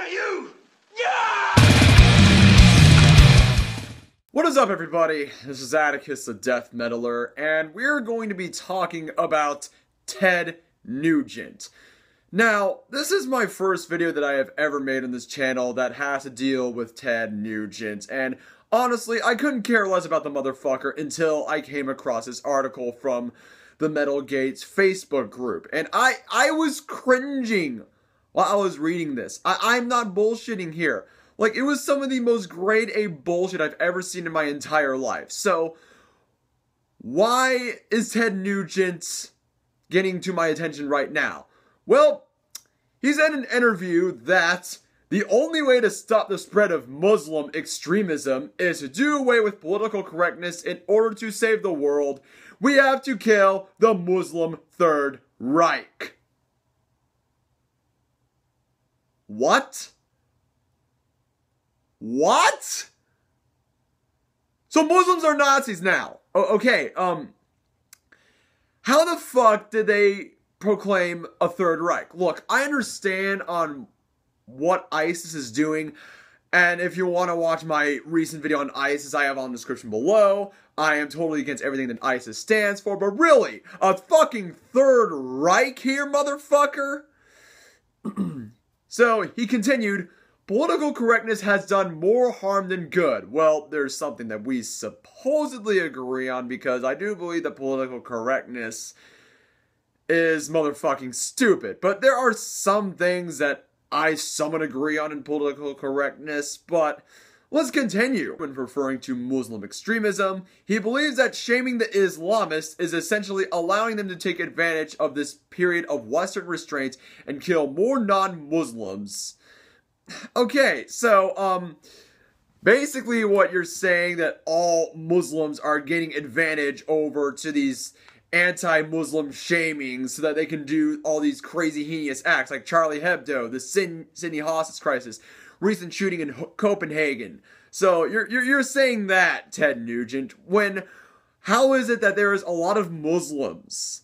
at you! What is up, everybody? This is Atticus, the Death Metaler, and we're going to be talking about Ted Nugent. Now, this is my first video that I have ever made on this channel that has to deal with Ted Nugent, and honestly, I couldn't care less about the motherfucker until I came across this article from the Metal Gates Facebook group, and I was cringing while I was reading this. I'm not bullshitting here. Like, it was some of the most grade A bullshit I've ever seen in my entire life. So, why is Ted Nugent getting to my attention right now? Well, he said in an interview that the only way to stop the spread of Muslim extremism is to do away with political correctness in order to save the world. We have to kill the Muslim Third Reich. What? What? So Muslims are Nazis now. Okay, how the fuck did they proclaim a Third Reich? Look, I understand on what ISIS is doing, and if you want to watch my recent video on ISIS, I have on the description below. I am totally against everything that ISIS stands for, but really, a fucking Third Reich here, motherfucker? So, he continued, political correctness has done more harm than good. Well, there's something that we supposedly agree on, because I do believe that political correctness is motherfucking stupid. But there are some things that I somewhat agree on in political correctness, but let's continue. When referring to Muslim extremism, he believes that shaming the Islamists is essentially allowing them to take advantage of this period of Western restraints and kill more non-Muslims. Okay, so, basically what you're saying that all Muslims are getting advantage over to these anti-Muslim shamings so that they can do all these crazy heinous acts like Charlie Hebdo, the Sydney hostage crisis, recent shooting in Copenhagen. So you're saying that, Ted Nugent, when how is it that there is a lot of Muslims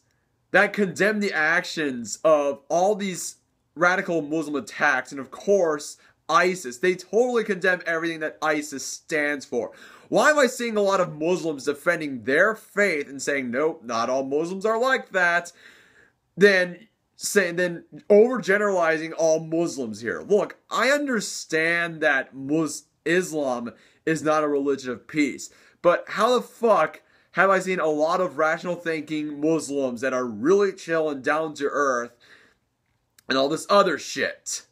that condemn the actions of all these radical Muslim attacks, and of course ISIS? They totally condemn everything that ISIS stands for. Why am I seeing a lot of Muslims defending their faith and saying, nope, not all Muslims are like that, then overgeneralizing all Muslims here? Look, I understand that Islam is not a religion of peace, but how the fuck have I seen a lot of rational thinking Muslims that are really chill and down to earth and all this other shit?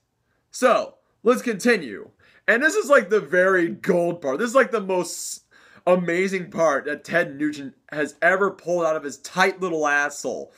So, let's continue. And this is like the very gold part. This is like the most amazing part that Ted Nugent has ever pulled out of his tight little asshole.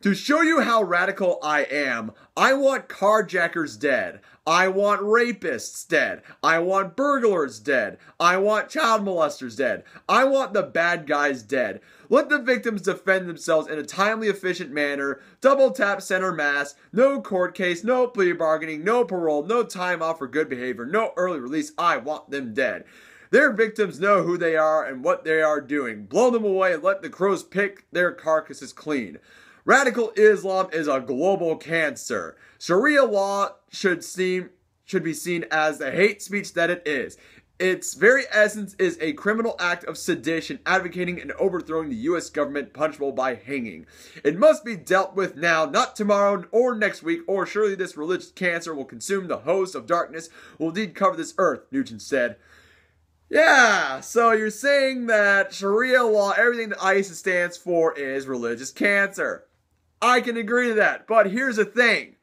To show you how radical I am, I want carjackers dead. I want rapists dead. I want burglars dead. I want child molesters dead. I want the bad guys dead. Let the victims defend themselves in a timely, efficient manner. Double tap center mass. No court case. No plea bargaining. No parole. No time off for good behavior. No early release. I want them dead. Their victims know who they are and what they are doing. Blow them away and let the crows pick their carcasses clean. Radical Islam is a global cancer. Sharia law should be seen as the hate speech that it is. Its very essence is a criminal act of sedition, advocating and overthrowing the U.S. government, punishable by hanging. It must be dealt with now, not tomorrow or next week, or surely this religious cancer will consume the host of darkness, will indeed cover this earth, Nugent said. Yeah, so you're saying that Sharia law, everything that ISIS stands for, is religious cancer. I can agree to that, but here's the thing.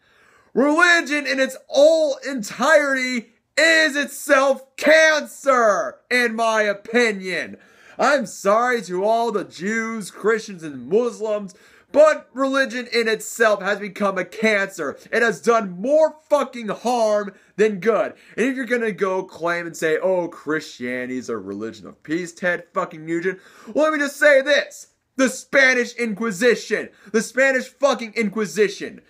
Religion in its whole entirety is itself cancer, in my opinion. I'm sorry to all the Jews, Christians, and Muslims, but religion in itself has become a cancer. It has done more fucking harm than good. And if you're gonna go claim and say, oh, Christianity is a religion of peace, Ted fucking Nugent, well, let me just say this. The Spanish Inquisition. The Spanish fucking Inquisition.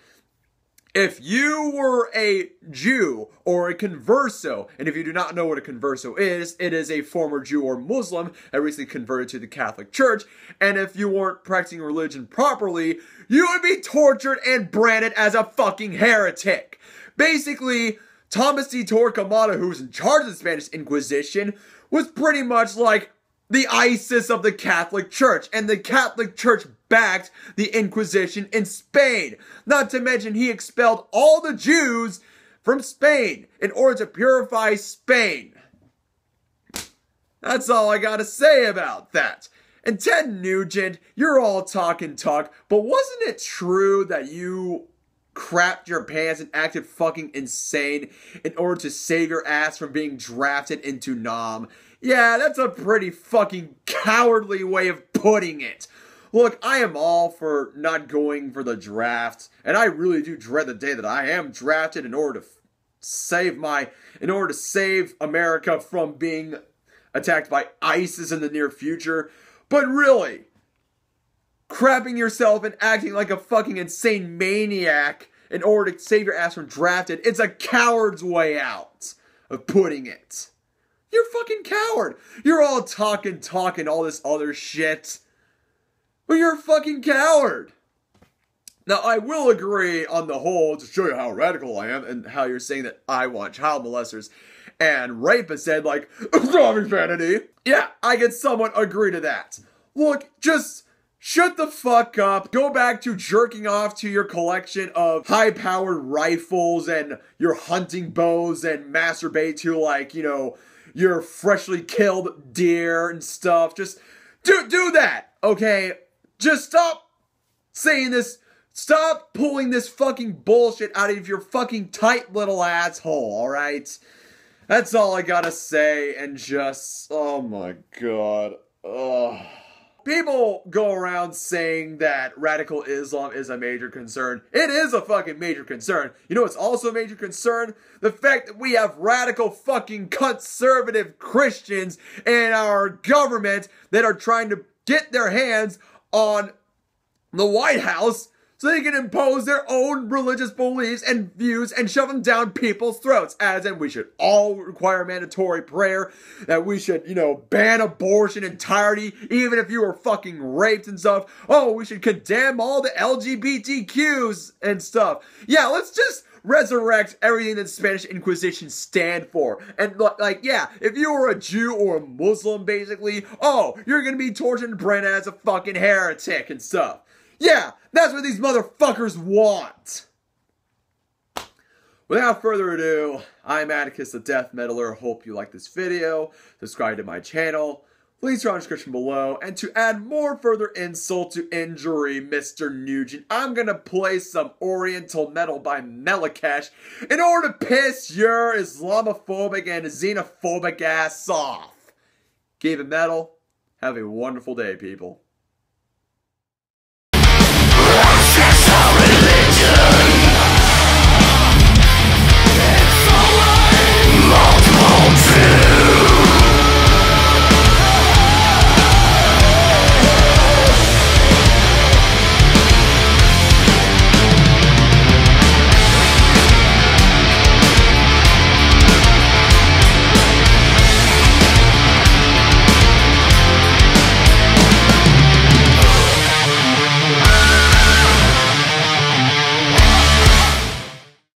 If you were a Jew or a converso, and if you do not know what a converso is, it is a former Jew or Muslim that recently converted to the Catholic Church, and if you weren't practicing religion properly, you would be tortured and branded as a fucking heretic. Basically, Thomas de Torquemada, who was in charge of the Spanish Inquisition, was pretty much like the ISIS of the Catholic Church, and the Catholic Church backed the Inquisition in Spain. Not to mention, he expelled all the Jews from Spain in order to purify Spain. That's all I gotta say about that. And Ted Nugent, you're all talk, but wasn't it true that you crapped your pants and acted fucking insane in order to save your ass from being drafted into Nam? Yeah, that's a pretty fucking cowardly way of putting it. Look, I am all for not going for the draft, and I really do dread the day that I am drafted in order to save America from being attacked by ISIS in the near future. But really, crapping yourself and acting like a fucking insane maniac in order to save your ass from drafted, it's a coward's way out of putting it. You're a fucking coward. You're all talking all this other shit. But you're a fucking coward. Now, I will agree on the whole, to show you how radical I am, and how you're saying that I want child molesters and rapists said, like, stop vanity. Yeah, I can somewhat agree to that. Look, just shut the fuck up. Go back to jerking off to your collection of high-powered rifles and your hunting bows and masturbate to, like, you know, your freshly killed deer and stuff. Just do that, okay? Just stop saying this. Stop pulling this fucking bullshit out of your fucking tight little asshole, alright? That's all I gotta say, and just, oh my god. Ugh. People go around saying that radical Islam is a major concern. It is a fucking major concern. You know what's also a major concern? The fact that we have radical fucking conservative Christians in our government that are trying to get their hands on the White House so they can impose their own religious beliefs and views and shove them down people's throats. As in, we should all require mandatory prayer, that we should, you know, ban abortion entirety, even if you were fucking raped and stuff. Oh, we should condemn all the LGBTQs and stuff. Yeah, let's just resurrect everything that the Spanish Inquisition stand for. And, like, yeah, if you were a Jew or a Muslim, basically, oh, you're gonna be tortured and branded as a fucking heretic and stuff. Yeah, that's what these motherfuckers want. Without further ado, I'm Atticus the Death Meddler. Hope you like this video. Subscribe to my channel. Links are in the description below. And to add more further insult to injury, Mr. Nugent, I'm gonna play some Oriental Metal by Melakesh in order to piss your Islamophobic and xenophobic ass off. Keep it metal. Have a wonderful day, people.